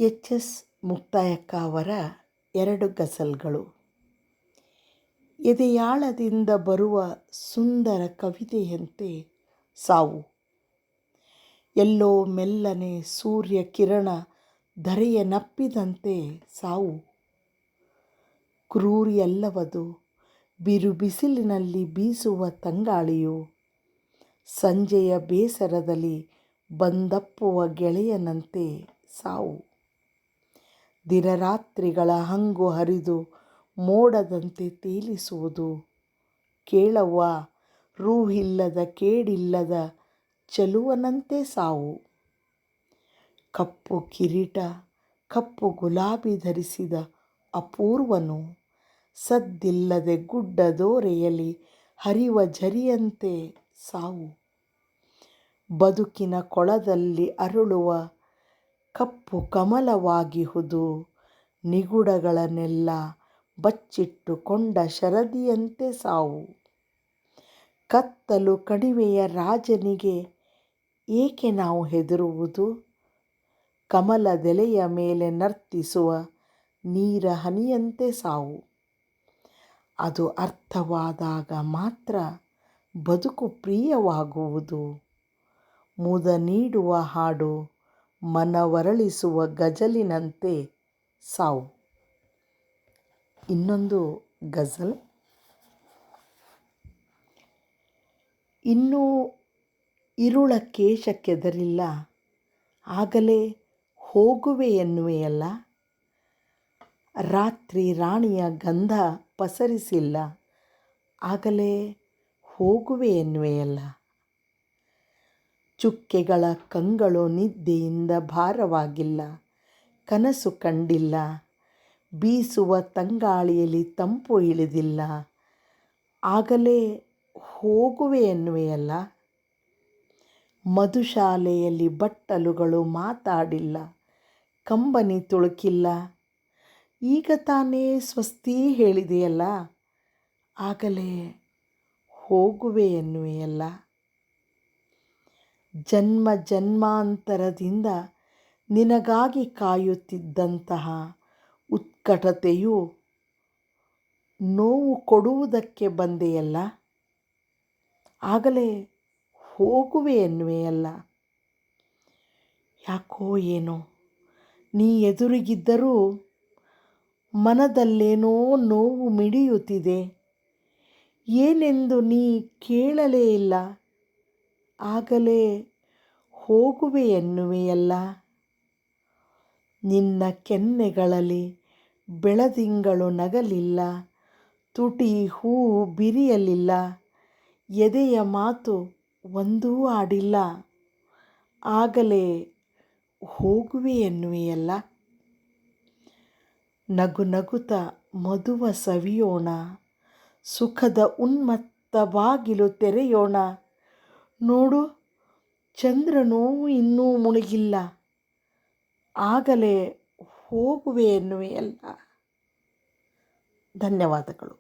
ಎಚ್.ಎಸ್. ಮುಕ್ತಾಯಕ್ಕ ಅವರ 2 ಗಜಲ್ಗಳು. ಎದೆಯಾಳದಿಂದ ಬರುವ ಸುಂದರ ಕವಿತೆಯಂತೆ ಸಾವು. ಎಲ್ಲೋ ಮೆಲ್ಲನೆ ಸೂರ್ಯ ಕಿರಣ ಧರೆಯ ನಪ್ಪಿದಂತೆ ಸಾವು. ಕ್ರೂರಿಯಲ್ಲವದು ಬಿರು ಬಿಸಿಲಿನಲ್ಲಿ ಬೀಸುವ ತಂಗಾಳಿಯು. ಸಂಜೆಯ ಬೇಸರದಲ್ಲಿ ಬಂದಪ್ಪುವ ಗೆಳೆಯನಂತೆ ಸಾವು. ದಿನರಾತ್ರಿಗಳ ಹಂಗು ಹರಿದು ಮೋಡದಂತೆ ತೇಲಿಸುವುದು. ಕೇಳವ್ವ ರೂಹಿಲ್ಲದ ಕೇಡಿಲ್ಲದ ಚೆಲುವನಂತೆ ಸಾವು. ಕಪ್ಪು ಕಿರೀಟ ಕಪ್ಪು ಗುಲಾಬಿ ಧರಿಸಿದ ಅಪೂರ್ವನು. ಸದ್ದಿಲ್ಲದೆ ಗುಡ್ಡದೋರೆಯಲ್ಲಿ ಹರಿವ ಝರಿಯಂತೆ ಸಾವು. ಬದುಕಿನ ಕೊಳದಲ್ಲಿ ಅರಳುವ ಕಪ್ಪು ಕಮಲವಾಗಿಹುದು. ನಿಗೂಢಗಳನ್ನೆಲ್ಲ ಬಚ್ಚಿಟ್ಟುಕೊಂಡ ಶರದಿಯಂತೆ ಸಾವು. ಕತ್ತಲು ಕಣಿವೆಯ ರಾಜನಿಗೆ ಏಕೆ ನಾವು ಹೆದರುವುದು. ಕಮಲದೆಲೆಯ ಮೇಲೆ ನರ್ತಿಸುವ ನೀರ ಹನಿಯಂತೆ ಸಾವು. ಅದು ಅರ್ಥವಾದಾಗ ಮಾತ್ರ ಬದುಕು ಪ್ರಿಯವಾಗುವುದು. ಮುದ ನೀಡುವ ಹಾಡು ಮನವರಳಿಸುವ ಗಜಲಿನಂತೆ ಸಾವು. ಇನ್ನೊಂದು ಗಜಲ್. ಇನ್ನೂ ಇರುಳ ಕೇಶ ಕೆದರಿಲ್ಲ, ಆಗಲೇ ಹೋಗುವೆ ಎನ್ನುವೆಯಲ್ಲ. ರಾತ್ರಿ ರಾಣಿಯ ಗಂಧ ಪಸರಿಸಿಲ್ಲ, ಆಗಲೇ ಹೋಗುವೆ ಎನ್ನುವೆಯಲ್ಲ. ಚುಕ್ಕೆಗಳ ಕಂಗಳು ನಿದ್ದೆಯಿಂದ ಭಾರವಾಗಿಲ್ಲ, ಕನಸು ಕಂಡಿಲ್ಲ. ಬೀಸುವ ತಂಗಾಳಿಯಲ್ಲಿ ತಂಪು ಇಳಿದಿಲ್ಲ, ಆಗಲೇ ಹೋಗುವೆ ಎನ್ನುವೆಯಲ್ಲ. ಮಧುಶಾಲೆಯಲ್ಲಿ ಬಟ್ಟಲುಗಳು ಮಾತಾಡಿಲ್ಲ, ಕಂಬನಿ ತುಳುಕಿಲ್ಲ. ಈಗ ತಾನೇ ಸ್ವಸ್ತಿ ಹೇಳಿದೆಯಲ್ಲ, ಆಗಲೇ ಹೋಗುವೆ ಎನ್ನುವೆಯಲ್ಲ. ಜನ್ಮ ಜನ್ಮಾಂತರದಿಂದ ನಿನಗಾಗಿ ಕಾಯುತ್ತಿದ್ದಂತಹ ಉತ್ಕಟತೆಯು ನೋವು ಕೊಡುವುದಕ್ಕೆ ಬಂದೆಯಲ್ಲ, ಆಗಲೇ ಹೋಗುವೆ ಎನ್ನುವೆಯಲ್ಲ. ಯಾಕೋ ಏನೋ ನೀ ಎದುರಿಗಿದ್ದರೂ ಮನದಲ್ಲೇನೋ ನೋವು ಮಿಡಿಯುತ್ತಿದೆ. ಏನೆಂದು ನೀ ಕೇಳಲೇ ಇಲ್ಲ, ಆಗಲೇ ಹೋಗುವೆ ಎನ್ನುವೆಯಲ್ಲ. ನಿನ್ನ ಕೆನ್ನೆಗಳಲ್ಲಿ ಬೆಳದಿಂಗಳು ನಗಲಿಲ್ಲ, ತುಟಿ ಹೂ ಬಿರಿಯಲಿಲ್ಲ. ಎದೆಯ ಮಾತು ಒಂದೂ ಆಡಿಲ್ಲ, ಆಗಲೇ ಹೋಗುವೆ ಎನ್ನುವೆಯಲ್ಲ. ನಗು ನಗುತ್ತ ಮಧುವ ಸವಿಯೋಣ, ಸುಖದ ಉನ್ಮತ್ತ ಬಾಗಿಲು ತೆರೆಯೋಣ. ನೋಡು ಚಂದ್ರನೂ ಇನ್ನೂ ಮುಳುಗಿಲ್ಲ, ಆಗಲೇ ಹೋಗುವೆ ಎನ್ನುವೆಯಲ್ಲ. ಧನ್ಯವಾದಗಳು.